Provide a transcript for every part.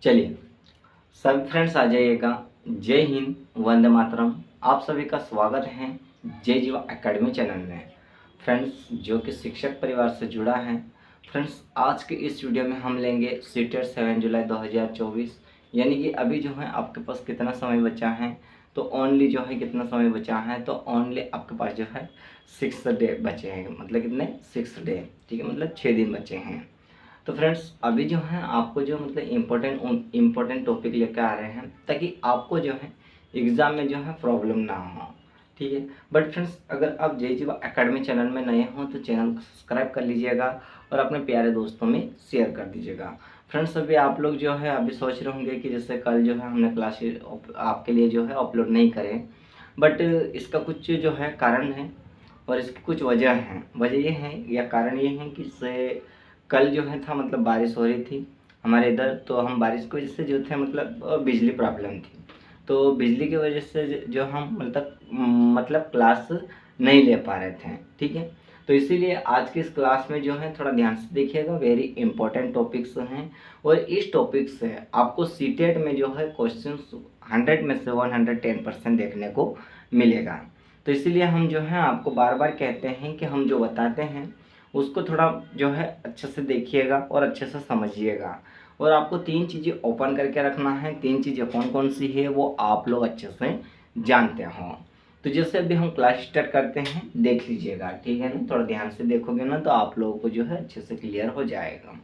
चलिए सब फ्रेंड्स आ जाइएगा। जय हिंद, वंदे मातरम। आप सभी का स्वागत है जय जीवा एकेडमी चैनल में। फ्रेंड्स जो कि शिक्षक परिवार से जुड़ा है, फ्रेंड्स आज के इस वीडियो में हम लेंगे सीटेट 7 जुलाई 2024। यानी कि अभी जो है आपके पास कितना समय बचा है, तो ओनली जो है कितना समय बचा है, तो ओनली आपके पास जो है 6 डे बचे हैं। मतलब कितने 6 डे, ठीक है, मतलब 6 दिन बचे हैं। तो फ्रेंड्स अभी जो है आपको जो मतलब इम्पोर्टेंट टॉपिक लेकर आ रहे हैं ताकि आपको जो है एग्ज़ाम में जो है प्रॉब्लम ना हो, ठीक है। बट फ्रेंड्स अगर आप जय जीवा एकेडमी चैनल में नए हों तो चैनल को सब्सक्राइब कर लीजिएगा और अपने प्यारे दोस्तों में शेयर कर दीजिएगा। फ्रेंड्स अभी आप लोग जो है अभी सोच रहे होंगे कि जैसे कल जो है हमने क्लासेस आपके लिए जो है अपलोड नहीं करें, बट इसका कुछ जो है कारण है और इसकी कुछ वजह हैं। वजह ये है या कारण ये है कि से कल जो है था मतलब बारिश हो रही थी हमारे इधर, तो हम बारिश की वजह से जो थे मतलब बिजली प्रॉब्लम थी, तो बिजली की वजह से जो हम मतलब क्लास नहीं ले पा रहे थे, ठीक है। तो इसीलिए आज की इस क्लास में जो है थोड़ा ध्यान से देखिएगा, वेरी इंपॉर्टेंट टॉपिक्स हैं और इस टॉपिक से आपको सीटेट में जो है क्वेश्चंस 100 में से 110% देखने को मिलेगा। तो इसीलिए हम जो है आपको बार बार कहते हैं कि हम जो बताते हैं उसको थोड़ा जो है अच्छे से देखिएगा और अच्छे से समझिएगा। और आपको 3 चीज़ें ओपन करके रखना है। 3 चीज़ें कौन कौन सी है वो आप लोग अच्छे से जानते हों। तो जैसे अभी हम क्लास स्टार्ट करते हैं, देख लीजिएगा, ठीक है ना। थोड़ा ध्यान से देखोगे ना तो आप लोगों को जो है अच्छे से क्लियर हो जाएगा।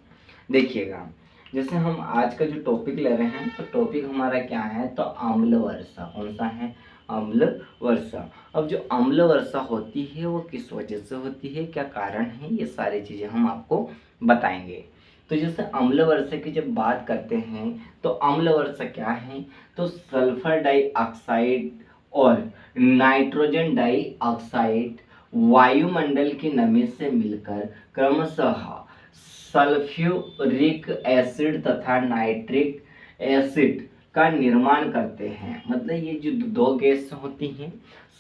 देखिएगा, जैसे हम आज का जो टॉपिक ले रहे हैं तो टॉपिक हमारा क्या है, तो आम्ल वर्षा। कौन सा है, अम्ल वर्षा। अब जो अम्ल वर्षा होती है वो किस वजह से होती है, क्या कारण है, ये सारी चीज़ें हम आपको बताएंगे। तो जैसे अम्ल वर्षा की जब बात करते हैं तो अम्ल वर्षा क्या है, तो सल्फर डाइऑक्साइड और नाइट्रोजन डाइऑक्साइड वायुमंडल की नमी से मिलकर क्रमशः सल्फ्यूरिक एसिड तथा नाइट्रिक एसिड का निर्माण करते हैं। मतलब ये जो दो गैस होती हैं,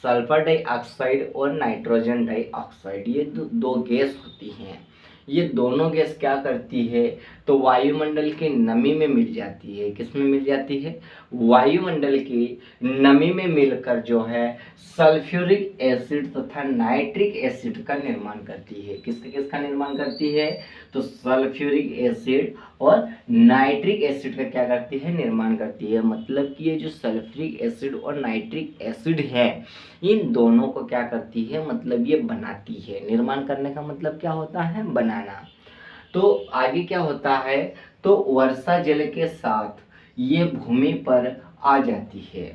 सल्फर डाइऑक्साइड और नाइट्रोजन डाइऑक्साइड, ये दो गैस होती हैं। ये दोनों गैस क्या करती है, तो वायुमंडल की नमी में मिल जाती है। किस में मिल जाती है, वायुमंडल की नमी में मिलकर जो है सल्फ्यूरिक एसिड तथा नाइट्रिक एसिड का निर्माण करती है। किसका निर्माण करती है, तो सल्फ्यूरिक एसिड और नाइट्रिक एसिड का क्या करती है, निर्माण करती है। मतलब कि ये जो सल्फ्यूरिक एसिड और नाइट्रिक एसिड है इन दोनों को क्या करती है, मतलब ये बनाती है। निर्माण करने का मतलब क्या होता है, बनाना। तो आगे क्या होता है, तो वर्षा जल के साथ ये भूमि पर आ जाती है।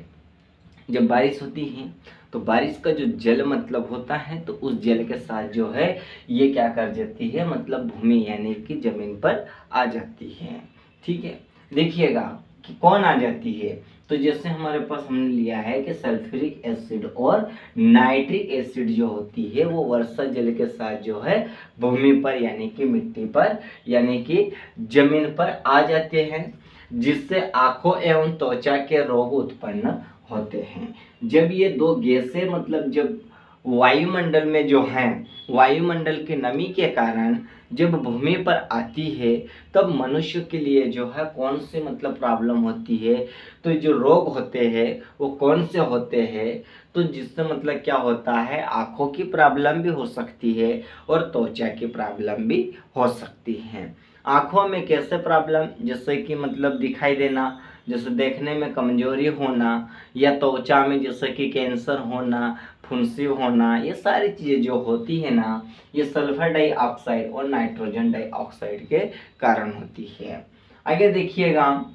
जब बारिश होती है तो बारिश का जो जल मतलब होता है, तो उस जल के साथ जो है ये क्या कर जाती है, मतलब भूमि यानी कि जमीन पर आ जाती है, ठीक है। देखिएगा कि कौन आ जाती है, तो जैसे हमारे पास हमने लिया है कि सल्फ्यूरिक एसिड और नाइट्रिक एसिड जो होती है वो वर्षा जल के साथ जो है भूमि पर यानी कि मिट्टी पर यानी कि जमीन पर आ जाते हैं, जिससे आंखों एवं त्वचा के रोग उत्पन्न होते हैं। जब ये दो गैसें मतलब जब वायुमंडल में जो हैं, वायुमंडल की नमी के कारण जब भूमि पर आती है तब मनुष्य के लिए जो है कौन से मतलब प्रॉब्लम होती है, तो जो रोग होते हैं वो कौन से होते हैं, तो जिससे मतलब क्या होता है, आँखों की प्रॉब्लम भी हो सकती है और त्वचा की प्रॉब्लम भी हो सकती है। आँखों में कैसे प्रॉब्लम, जैसे कि मतलब दिखाई देना, जैसे देखने में कमजोरी होना, या त्वचा में जैसे कि कैंसर होना, फुंसी होना, ये सारी चीज़ें जो होती है ना, ये सल्फर डाइऑक्साइड और नाइट्रोजन डाइऑक्साइड के कारण होती है। आगे देखिएगा,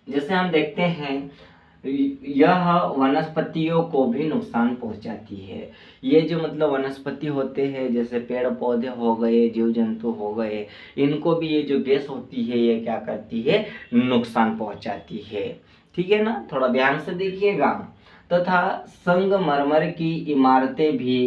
जैसे हम देखते हैं यह वनस्पतियों को भी नुकसान पहुंचाती है। ये जो मतलब वनस्पति होते हैं जैसे पेड़ पौधे हो गए, जीव जंतु हो गए, इनको भी ये जो गैस होती है ये क्या करती है, नुकसान पहुंचाती है, ठीक है ना। थोड़ा ध्यान से देखिएगा। तथा संगमरमर की इमारतें भी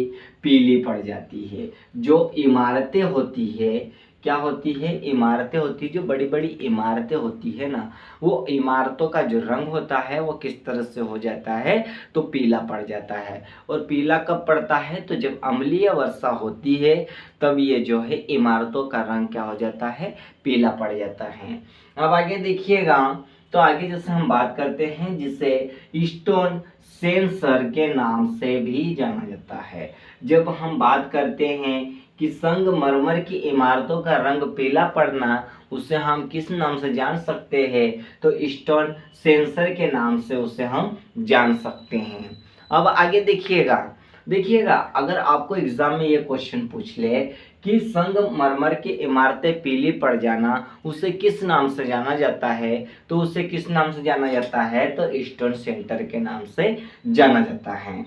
पीली पड़ जाती है। जो इमारतें होती है क्या होती है, इमारतें होती है, जो बड़ी बड़ी इमारतें होती है ना, वो इमारतों का जो रंग होता है वो किस तरह से हो जाता है, तो पीला पड़ जाता है। और पीला कब पड़ता है, तो जब अम्लीय वर्षा होती है तब ये जो है इमारतों का रंग क्या हो जाता है, पीला पड़ जाता है। अब आगे देखिएगा, तो आगे जैसे हम बात करते हैं जिसे स्टोन सेंसर के नाम से भी जाना जाता है। जब हम बात करते हैं कि संगमरमर की इमारतों का रंग पीला पड़ना, उसे हम किस नाम से जान सकते हैं, तो स्टोन सेंसर के नाम से उसे हम जान सकते हैं। अब आगे देखिएगा अगर आपको एग्जाम में ये क्वेश्चन पूछ ले कि संगमरमर की इमारतें पीली पड़ जाना उसे किस नाम से जाना जाता है, तो उसे किस नाम से जाना जाता है, तो स्टोन सेंटर के नाम से जाना जाता है।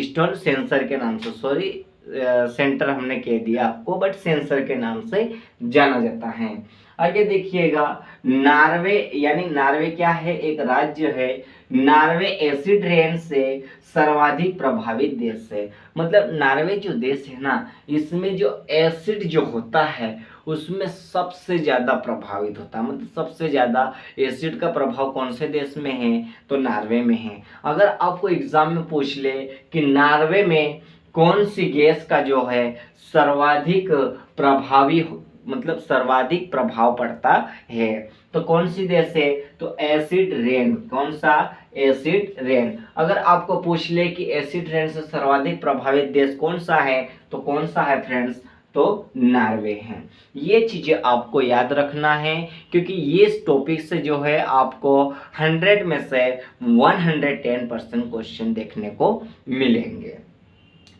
स्टोन सेंसर के नाम से, सॉरी सेंटर हमने कह दिया आपको, बट सेंसर के नाम से जाना जाता है। आगे देखिएगा, नॉर्वे, यानी नॉर्वे क्या है, एक राज्य है। नॉर्वे एसिड रेन से सर्वाधिक प्रभावित देश है। मतलब नॉर्वे जो देश है ना, इसमें जो एसिड जो होता है उसमें सबसे ज़्यादा प्रभावित होता है। मतलब सबसे ज़्यादा एसिड का प्रभाव कौन से देश में है, तो नॉर्वे में है। अगर आपको एग्जाम में पूछ ले कि नॉर्वे में कौन सी गैस का जो है सर्वाधिक प्रभावी, मतलब सर्वाधिक प्रभाव पड़ता है, तो कौन सी देश है, तो एसिड रेन। कौन सा, एसिड रेन। अगर आपको पूछ ले कि एसिड रेन से सर्वाधिक प्रभावित देश कौन सा है, तो कौन सा है फ्रेंड्स, तो नॉर्वे है। ये चीजें आपको याद रखना है, क्योंकि ये टॉपिक से जो है आपको 100 में से 110% क्वेश्चन देखने को मिलेंगे।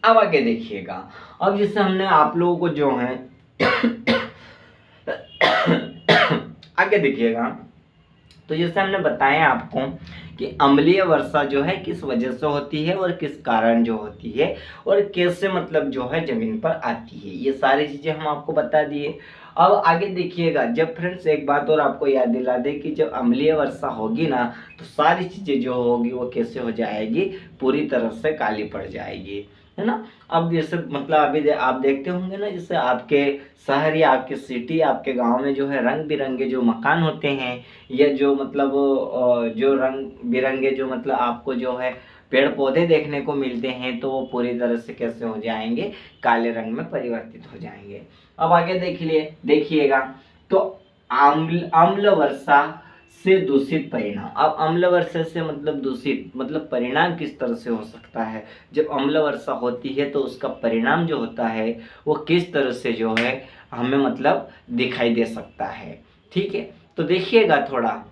अब आगे देखिएगा, अब जैसे हमने आप लोगों को जो है आगे देखिएगा, तो जैसे हमने बताया आपको कि अम्लीय वर्षा जो है किस वजह से होती है और किस कारण जो होती है और कैसे मतलब जो है जमीन पर आती है, ये सारी चीजें हम आपको बता दिए। अब आगे देखिएगा, जब फ्रेंड्स एक बात और आपको याद दिला दे कि जब अम्लीय वर्षा होगी ना, तो सारी चीजें जो होगी वो कैसे हो जाएगी, पूरी तरह से काली पड़ जाएगी, है ना। अब जैसे मतलब अभी आप देखते होंगे ना, जैसे आपके शहर या आपके सिटी, आपके गांव में जो है रंग बिरंगे जो मकान होते हैं, या जो मतलब जो रंग बिरंगे जो मतलब आपको जो है पेड़ पौधे देखने को मिलते हैं, तो वो पूरी तरह से कैसे हो जाएंगे, काले रंग में परिवर्तित हो जाएंगे। अब आगे देखिएगा, तो अम्ल वर्षा से दूषित परिणाम। अब अम्ल वर्षा से मतलब दूषित, मतलब परिणाम किस तरह से हो सकता है। जब अम्ल वर्षा होती है तो उसका परिणाम जो होता है वो किस तरह से जो है हमें मतलब दिखाई दे सकता है, ठीक है। तो देखिएगा थोड़ा,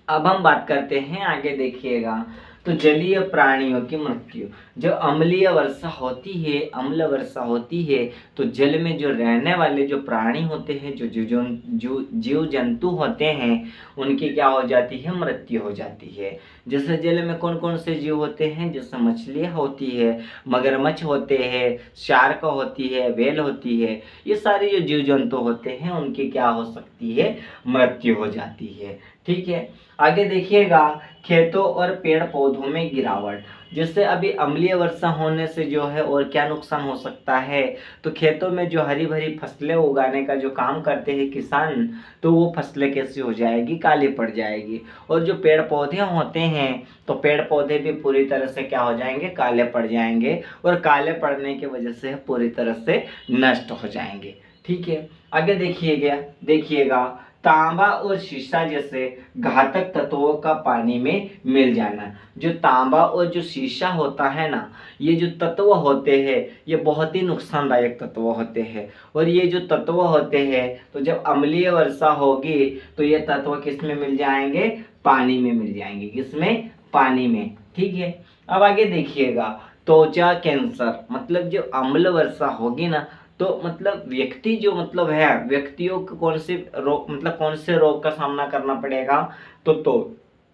अब हम बात करते हैं आगे देखिएगा, तो जलीय प्राणियों की मृत्यु। जब अम्लीय वर्षा होती है, अम्ल वर्षा होती है, तो जल में जो रहने वाले जो प्राणी होते हैं, जो जीव जंतु होते हैं, उनकी क्या हो जाती है, मृत्यु हो जाती है। जैसे जल में कौन कौन से जीव होते हैं, जैसे मछलियाँ होती है, मगरमच्छ होते हैं, शार्क होती है, व्हेल होती है, ये सारे जो जीव जंतु होते हैं उनकी क्या हो सकती है, मृत्यु हो जाती है, ठीक है। आगे देखिएगा, खेतों और पेड़ पौधों में गिरावट। जैसे अभी अम्लीय वर्षा होने से जो है और क्या नुकसान हो सकता है, तो खेतों में जो हरी भरी फसलें उगाने का जो काम करते हैं किसान, तो वो फसलें कैसी हो जाएगी, काली पड़ जाएगी। और जो पेड़ पौधे होते हैं, तो पेड़ पौधे भी पूरी तरह से क्या हो जाएंगे, काले पड़ जाएंगे, और काले पड़ने की वजह से पूरी तरह से नष्ट हो जाएंगे, ठीक है। आगे देखिएगा, तांबा और शीशा जैसे घातक तत्वों का पानी में मिल जाना। जो तांबा और जो शीशा होता है ना, ये जो तत्व होते हैं ये बहुत ही नुकसानदायक तत्व होते हैं। और ये जो तत्व होते हैं, तो जब अम्लीय वर्षा होगी तो ये तत्व किस में मिल जाएंगे, पानी में मिल जाएंगे। किसमें, पानी में, ठीक है। अब आगे देखिएगा, त्वचा कैंसर। मतलब जो अम्ल वर्षा होगी ना, तो मतलब व्यक्ति जो मतलब है, व्यक्तियों को कौन से रोग, मतलब कौन से रोग का सामना करना पड़ेगा, तो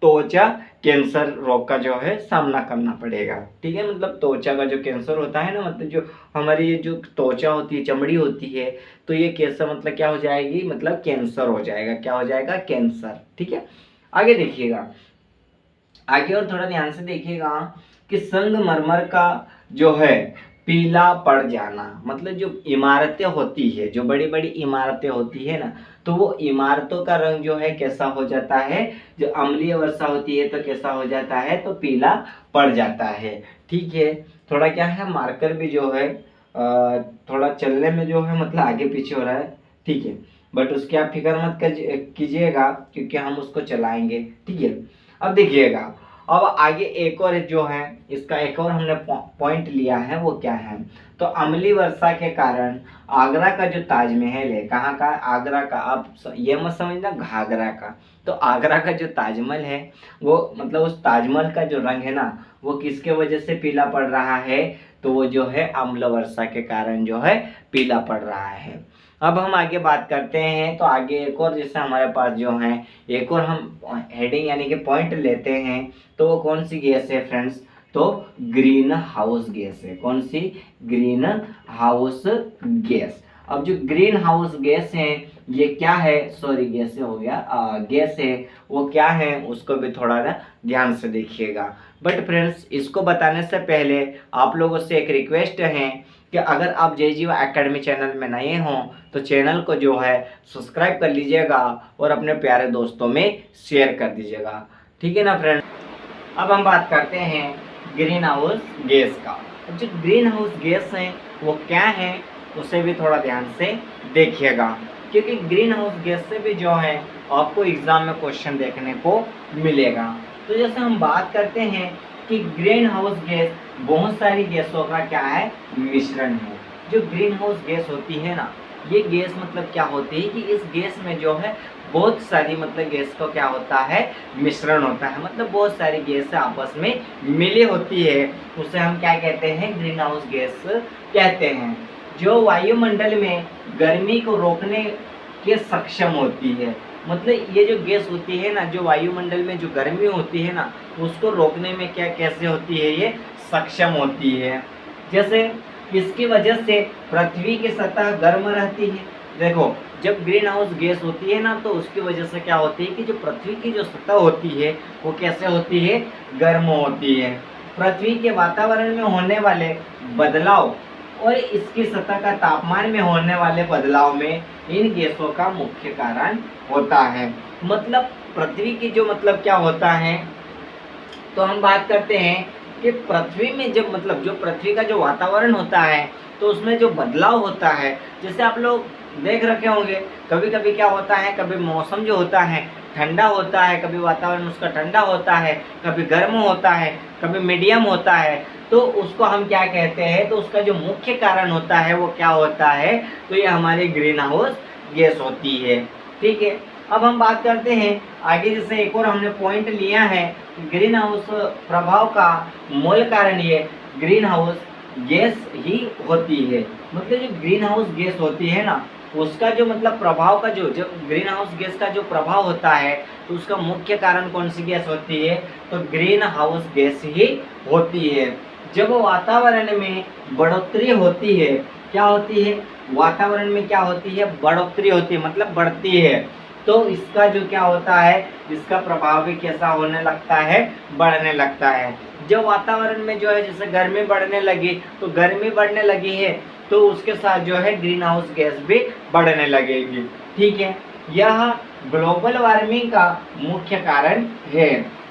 त्वचा कैंसर रोग का जो है सामना करना पड़ेगा, ठीक है। मतलब त्वचा का जो कैंसर होता है ना, मतलब जो हमारी ये जो त्वचा होती है, चमड़ी होती है, तो ये कैंसर मतलब क्या हो जाएगी, मतलब कैंसर हो जाएगा। क्या हो जाएगा, कैंसर, ठीक है। आगे देखिएगा, आगे और थोड़ा ध्यान से देखिएगा कि संगमरमर का जो है पीला पड़ जाना, मतलब जो इमारतें होती है, जो बड़ी बड़ी इमारतें होती है ना, तो वो इमारतों का रंग जो है कैसा हो जाता है, जो अम्लीय वर्षा होती है तो कैसा हो जाता है, तो पीला पड़ जाता है। ठीक है, थोड़ा क्या है, मार्कर भी जो है थोड़ा चलने में जो है मतलब आगे पीछे हो रहा है। ठीक है, बट उसकी आप फिक्र मत कीजिएगा, क्योंकि हम उसको चलाएंगे। ठीक है, अब देखिएगा, अब आगे एक और जो है, इसका एक और हमने पॉइंट लिया है, वो क्या है, तो अम्लीय वर्षा के कारण आगरा का जो ताजमहल है, कहाँ का, आगरा का, आप ये मत समझना घाघरा का, तो आगरा का जो ताजमहल है, वो मतलब उस ताजमहल का जो रंग है ना, वो किसके वजह से पीला पड़ रहा है, तो वो जो है अम्ल वर्षा के कारण जो है पीला पड़ रहा है। अब हम आगे बात करते हैं, तो आगे एक और जैसे हमारे पास जो है, एक और हम हेडिंग यानी कि पॉइंट लेते हैं, तो वो कौन सी गैस है फ्रेंड्स, तो ग्रीन हाउस गैस है। कौन सी, ग्रीन हाउस गैस। अब जो ग्रीन हाउस गैस है, ये क्या है, सॉरी गैस हो गया, गैस है, वो क्या है, उसको भी थोड़ा ना ध्यान से देखिएगा। बट फ्रेंड्स, इसको बताने से पहले आप लोगों से एक रिक्वेस्ट है कि अगर आप JGO एकेडमी चैनल में नए हों तो चैनल को जो है सब्सक्राइब कर लीजिएगा और अपने प्यारे दोस्तों में शेयर कर दीजिएगा। ठीक है ना फ्रेंड। अब हम बात करते हैं ग्रीन हाउस गैस का। अब जो ग्रीन हाउस गैस है वो क्या है, उसे भी थोड़ा ध्यान से देखिएगा, क्योंकि ग्रीन हाउस गैस से भी जो है आपको एग्जाम में क्वेश्चन देखने को मिलेगा। तो जैसे हम बात करते हैं कि ग्रीन हाउस गैस बहुत सारी गैसों का क्या है, मिश्रण है। जो ग्रीन हाउस गैस होती है ना, ये गैस मतलब क्या होती है कि इस गैस में जो है बहुत सारी मतलब गैस को क्या होता है, मिश्रण होता है, मतलब बहुत सारी गैस आपस में मिली होती है, उसे हम क्या कहते हैं, ग्रीन हाउस गैस कहते हैं। जो वायुमंडल में गर्मी को रोकने के सक्षम होती है, मतलब ये जो गैस होती है ना, जो वायुमंडल में जो गर्मी होती है ना, उसको रोकने में क्या कैसे होती है, ये सक्षम होती है। जैसे इसकी वजह से पृथ्वी की सतह गर्म रहती है। देखो, जब ग्रीन हाउस गैस होती है ना, तो उसकी वजह से क्या होती है कि जो पृथ्वी की जो सतह होती है वो कैसे होती है, गर्म होती है। पृथ्वी के वातावरण में होने वाले बदलाव और इसकी सतह का तापमान में होने वाले बदलाव में इन गैसों का मुख्य कारण होता है। मतलब पृथ्वी की जो मतलब क्या होता है, तो हम बात करते हैं कि पृथ्वी में जब मतलब जो पृथ्वी का जो वातावरण होता है, तो उसमें जो बदलाव होता है, जैसे आप लोग देख रखे होंगे, कभी कभी क्या होता है, कभी मौसम जो होता है ठंडा होता है, कभी वातावरण उसका ठंडा होता है, कभी गर्म होता है, कभी मीडियम होता है, तो उसको हम क्या कहते हैं, तो उसका जो मुख्य कारण होता है वो क्या होता है, तो ये हमारी ग्रीन हाउस गैस होती है। ठीक है, अब हम बात करते हैं आगे, जैसे एक और हमने पॉइंट लिया है, ग्रीन हाउस प्रभाव का मूल कारण ये ग्रीन हाउस गैस ही होती है। मतलब जो ग्रीन हाउस गैस होती है ना, उसका जो मतलब प्रभाव का जो ग्रीन हाउस गैस का जो प्रभाव होता है, तो उसका मुख्य कारण कौन सी गैस होती है, तो ग्रीन हाउस गैस ही होती है। जब वातावरण में बढ़ोतरी होती है, क्या होती है, वातावरण में क्या होती है, बढ़ोतरी होती है, मतलब बढ़ती है, तो इसका जो क्या होता है, इसका प्रभाव भी कैसा होने लगता है, बढ़ने लगता है। जब वातावरण में जो है जैसे गर्मी बढ़ने लगी, तो गर्मी बढ़ने लगी है, तो उसके साथ जो है ग्रीन हाउस गैस भी बढ़ने लगेगी। ठीक है, यह ग्लोबल वार्मिंग का मुख्य कारण है।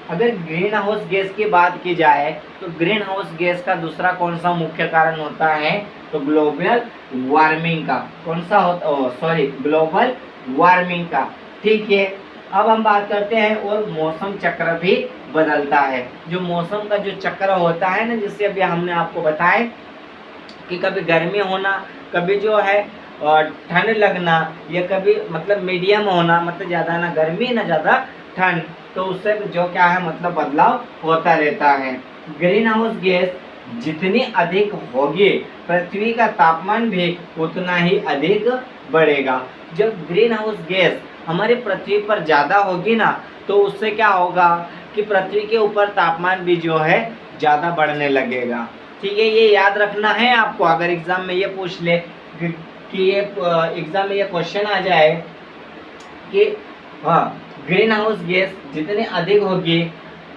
अगर ग्रीन हाउस गैस की बात की जाए, तो ग्रीन हाउस गैस का दूसरा कौन सा मुख्य कारण होता है, तो ग्लोबल वार्मिंग का, कौन सा होता, सॉरी ग्लोबल वार्मिंग का। ठीक है, अब हम बात करते हैं और मौसम चक्र भी बदलता है। जो मौसम का जो चक्र होता है ना, जिससे अभी हमने आपको बताया कि कभी गर्मी होना, कभी जो है ठंड लगना, या कभी मतलब मीडियम होना, मतलब ज़्यादा ना गर्मी ना ज़्यादा ठंड, तो उससे जो क्या है मतलब बदलाव होता रहता है। ग्रीन हाउस गैस जितनी अधिक होगी, पृथ्वी का तापमान भी उतना ही अधिक बढ़ेगा। जब ग्रीन हाउस गैस हमारी पृथ्वी पर ज़्यादा होगी ना, तो उससे क्या होगा कि पृथ्वी के ऊपर तापमान भी जो है ज़्यादा बढ़ने लगेगा। ठीक है, ये याद रखना है आपको। अगर एग्जाम में ये पूछ ले कि ये एग्जाम में ये क्वेश्चन आ जाए कि हाँ, ग्रीन हाउस गैस जितनी अधिक होगी,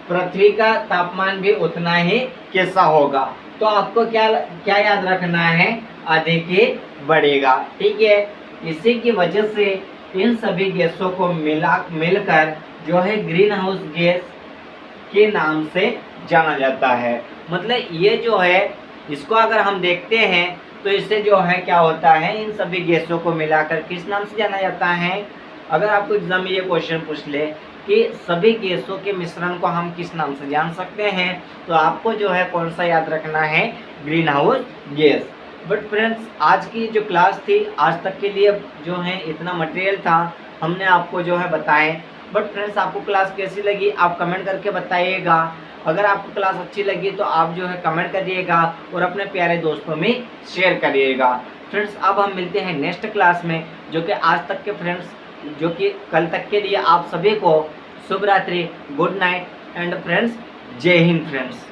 पृथ्वी का तापमान भी उतना ही कैसा होगा, तो आपको क्या क्या याद रखना है, अधिक बढ़ेगा। ठीक है, इसी की वजह से इन सभी गैसों को मिलकर जो है ग्रीन हाउस गैस के नाम से जाना जाता है। मतलब ये जो है, इसको अगर हम देखते हैं तो इससे जो है क्या होता है, इन सभी गैसों को मिलाकर किस नाम से जाना जाता है। अगर आपको एग्जाम में ये क्वेश्चन पूछ ले कि सभी गैसों के मिश्रण को हम किस नाम से जान सकते हैं, तो आपको जो है कौन सा याद रखना है, green house gas. But friends, आज की जो क्लास थी, आज तक के लिए जो है इतना मटेरियल था हमने आपको जो है बताएं। बट फ्रेंड्स, आपको क्लास कैसी लगी आप कमेंट करके बताइएगा। अगर आपको क्लास अच्छी लगी तो आप जो है कमेंट करिएगा और अपने प्यारे दोस्तों में शेयर करिएगा। फ्रेंड्स, अब हम मिलते हैं नेक्स्ट क्लास में, जो कि आज तक के फ्रेंड्स, जो कि कल तक के लिए आप सभी को शुभ रात्रि, गुड नाइट एंड फ्रेंड्स, जय हिंद फ्रेंड्स।